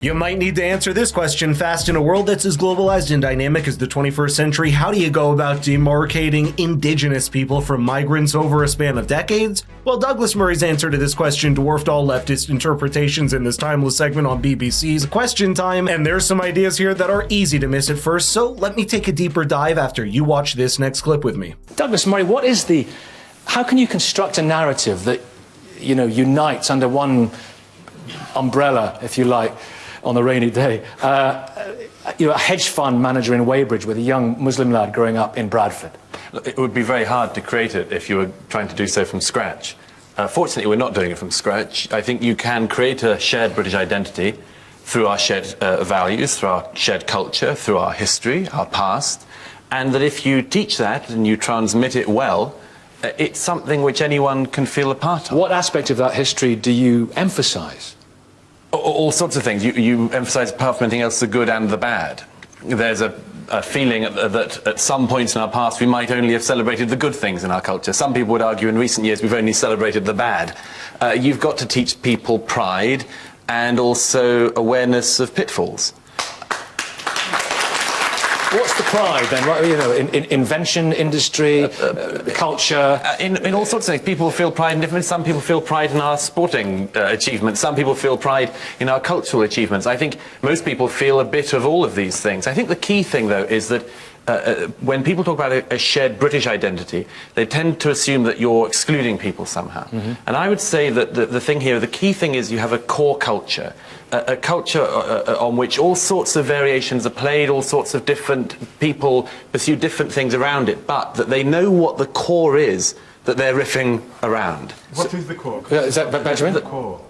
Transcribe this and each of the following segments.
You might need to answer this question fast. In a world that's as globalized and dynamic as the 21st century, how do you go about demarcating indigenous people from migrants over a span of decades? Well, Douglas Murray's answer to this question dwarfed all leftist interpretations in this timeless segment on BBC's Question Time, and there's some ideas here that are easy to miss at first, so let me take a deeper dive after you watch this next clip with me. Douglas Murray, how can you construct a narrative that, unites under one umbrella, if you like, on a rainy day, a hedge fund manager in Weybridge with a young Muslim lad growing up in Bradford? It would be very hard to create it if you were trying to do so from scratch. Fortunately, we're not doing it from scratch. I think you can create a shared British identity through our shared values, through our shared culture, through our history, our past, and that if you teach that and you transmit it well, it's something which anyone can feel a part of. What aspect of that history do you emphasise? All sorts of things. You emphasise, apart from anything else, the good and the bad. There's a feeling that at some points in our past we might only have celebrated the good things in our culture. Some people would argue in recent years we've only celebrated the bad. You've got to teach people pride and also awareness of pitfalls. What's the pride then? In invention, industry, culture? In all sorts of things. People feel pride in different. Some people feel pride in our sporting achievements. Some people feel pride in our cultural achievements. I think most people feel a bit of all of these things. I think the key thing, though, is that when people talk about a shared British identity, they tend to assume that you're excluding people somehow. Mm-hmm. And I would say that the thing here, the key thing is you have a core culture. A culture on which all sorts of variations are played, all sorts of different people pursue different things around it, but that they know what the core is that they're riffing around. What is the core? Is that Benjamin? The core.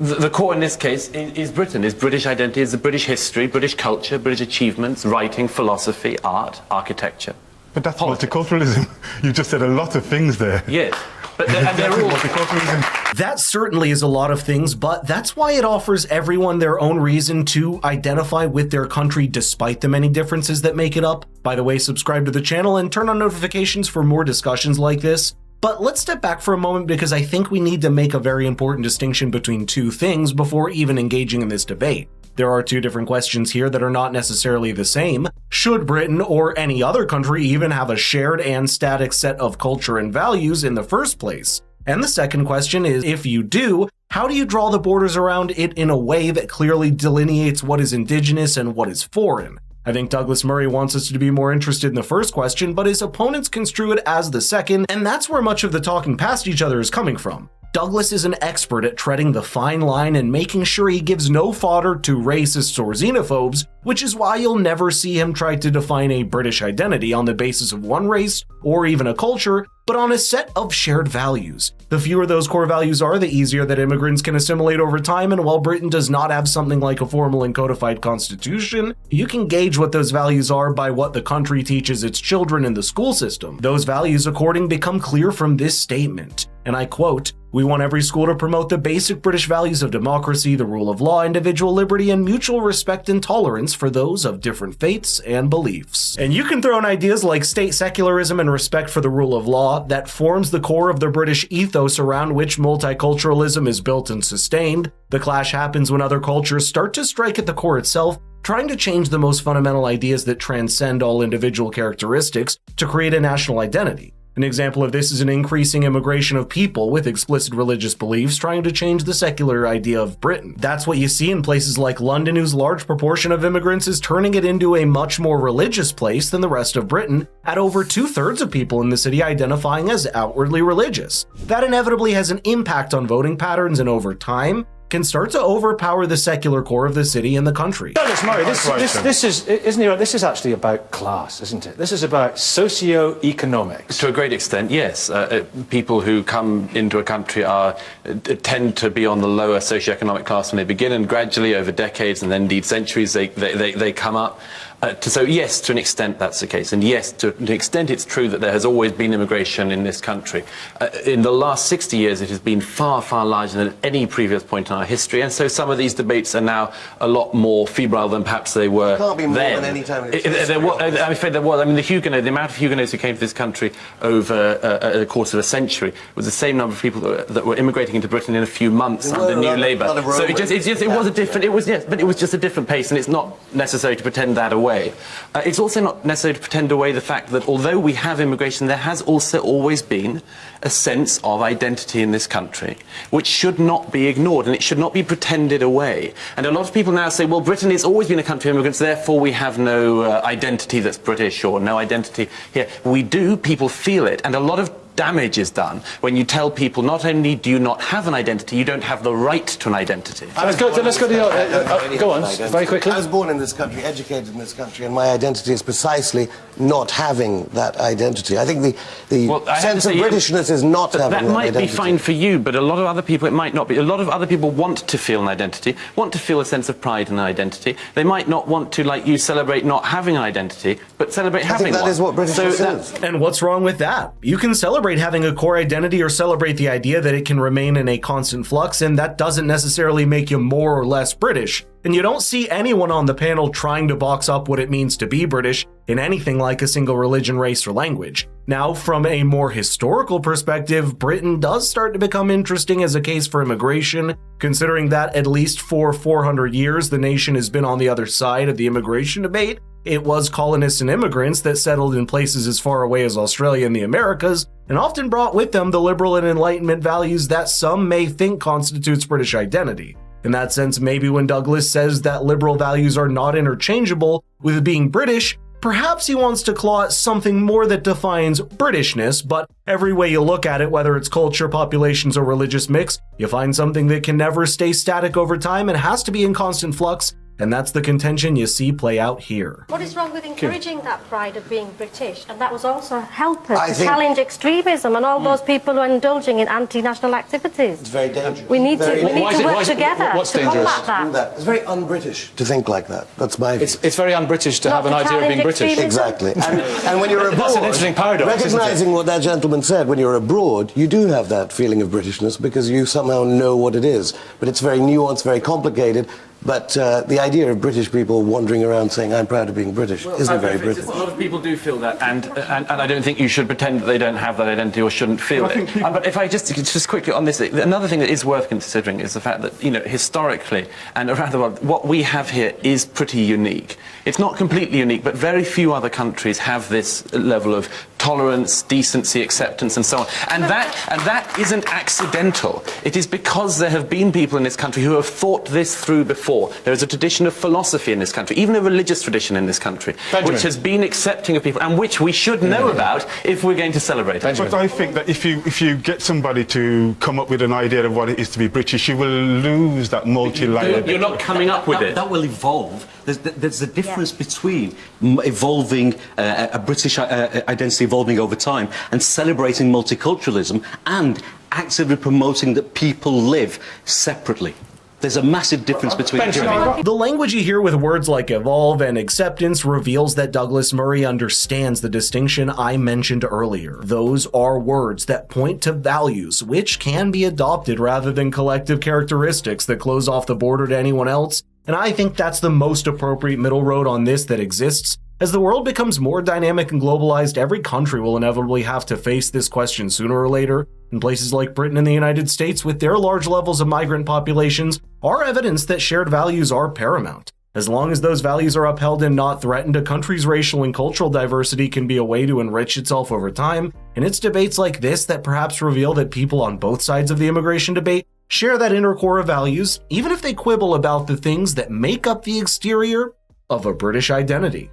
The core in this case is Britain, is British identity, is the British history, British culture, British achievements, writing, philosophy, art, architecture. But that's multiculturalism. You just said a lot of things there. Yes. But they're all... That certainly is a lot of things, but that's why it offers everyone their own reason to identify with their country despite the many differences that make it up. By the way, subscribe to the channel and turn on notifications for more discussions like this. But let's step back for a moment because I think we need to make a very important distinction between two things before even engaging in this debate. There are two different questions here that are not necessarily the same. Should Britain or any other country even have a shared and static set of culture and values in the first place? And the second question is, if you do, how do you draw the borders around it in a way that clearly delineates what is indigenous and what is foreign? I think Douglas Murray wants us to be more interested in the first question, but his opponents construe it as the second, and that's where much of the talking past each other is coming from. Douglas is an expert at treading the fine line and making sure he gives no fodder to racists or xenophobes, which is why you'll never see him try to define a British identity on the basis of one race or even a culture, but on a set of shared values. The fewer those core values are, the easier that immigrants can assimilate over time, and while Britain does not have something like a formal and codified constitution, you can gauge what those values are by what the country teaches its children in the school system. Those values, according, become clear from this statement, and I quote, "We want every school to promote the basic British values of democracy, the rule of law, individual liberty, and mutual respect and tolerance for those of different faiths and beliefs." And you can throw in ideas like state secularism and respect for the rule of law that forms the core of the British ethos around which multiculturalism is built and sustained. The clash happens when other cultures start to strike at the core itself, trying to change the most fundamental ideas that transcend all individual characteristics to create a national identity. An example of this is an increasing immigration of people with explicit religious beliefs trying to change the secular idea of Britain. That's what you see in places like London, whose large proportion of immigrants is turning it into a much more religious place than the rest of Britain, at over 2/3 of people in the city identifying as outwardly religious. That inevitably has an impact on voting patterns and over time can start to overpower the secular core of the city and the country. Douglas Murray, this is actually about class, isn't it? This is about socio-economics. To a great extent, yes. People who come into a country tend to be on the lower socioeconomic class when they begin, and gradually over decades and then indeed centuries they come up. So yes, to an extent that's the case, and yes, to an extent it's true that there has always been immigration in this country. In the last 60 years it has been far, far larger than at any previous point in our history, and so some of these debates are now a lot more febrile than perhaps they were Can't be more then. than any time in its I'm afraid there was. I mean, the amount of Huguenots who came to this country over a quarter of a century was the same number of people that were immigrating into Britain in a few months under New Labour. So it was a different. It was, yes, but it was just a different pace, and it's not necessary to pretend that away. It's also not necessary to pretend away the fact that although we have immigration, there has also always been a sense of identity in this country, which should not be ignored, and it should not be pretended away. And a lot of people now say, well, Britain has always been a country of immigrants, therefore we have no identity that's British or no identity here. We do, people feel it, and a lot of damage is done when you tell people not only do you not have an identity, you don't have the right to an identity. Let's go to go on, very quickly. I was born in this country, educated in this country, and my identity is precisely not having that identity. I think the sense of Britishness is not having that identity. That might be fine for you, but a lot of other people, it might not be. A lot of other people want to feel an identity, want to feel a sense of pride in an identity. They might not want to, like you, celebrate not having an identity, but celebrate having one. I think that is what Britishness is. And what's wrong with that? You can celebrate having a core identity or celebrate the idea that it can remain in a constant flux, and that doesn't necessarily make you more or less British. And you don't see anyone on the panel trying to box up what it means to be British in anything like a single religion, race, or language. Now, from a more historical perspective, Britain does start to become interesting as a case for immigration, considering that at least for 400 years, the nation has been on the other side of the immigration debate. It was colonists and immigrants that settled in places as far away as Australia and the Americas, and often brought with them the liberal and Enlightenment values that some may think constitutes British identity. In that sense, maybe when Douglas says that liberal values are not interchangeable with being British, perhaps he wants to claw at something more that defines Britishness, but every way you look at it, whether it's culture, populations, or religious mix, you find something that can never stay static over time and has to be in constant flux. And that's the contention you see play out here. What is wrong with encouraging that pride of being British? And that was also help us to challenge extremism and all those people who are indulging in anti-national activities. It's very dangerous. We need to work together what's to dangerous? combat that. It's very un-British to think like that. That's my view. It's very un-British to have an idea of being British. Exactly. And when you're abroad, that's an interesting paradox, recognizing what that gentleman said, when you're abroad, you do have that feeling of Britishness because you somehow know what it is. But it's very nuanced, very complicated. But the idea of British people wandering around saying, I'm proud of being British, isn't very British. A lot of people do feel that, and I don't think you should pretend that they don't have that identity or shouldn't feel it. But if I just quickly on this, another thing that is worth considering is the fact that, you know, historically and around the world, what we have here is pretty unique. It's not completely unique, but very few other countries have this level of tolerance, decency, acceptance, and so on. And that isn't accidental. It is because there have been people in this country who have thought this through before. There is a tradition of philosophy in this country, even a religious tradition in this country, which has been accepting of people and which we should know about if we're going to celebrate it. But I think that if you get somebody to come up with an idea of what it is to be British, you will lose that multi-layered... You're not coming up with it. That will evolve. There's a difference between evolving a British identity evolving over time and celebrating multiculturalism and actively promoting that people live separately. There's a massive difference between the two. The language you hear with words like evolve and acceptance reveals that Douglas Murray understands the distinction I mentioned earlier. Those are words that point to values which can be adopted rather than collective characteristics that close off the border to anyone else. And I think that's the most appropriate middle road on this that exists. As the world becomes more dynamic and globalized, every country will inevitably have to face this question sooner or later. And places like Britain and the United States, with their large levels of migrant populations, are evidence that shared values are paramount. As long as those values are upheld and not threatened, a country's racial and cultural diversity can be a way to enrich itself over time. And it's debates like this that perhaps reveal that people on both sides of the immigration debate share that inner core of values, even if they quibble about the things that make up the exterior of a British identity.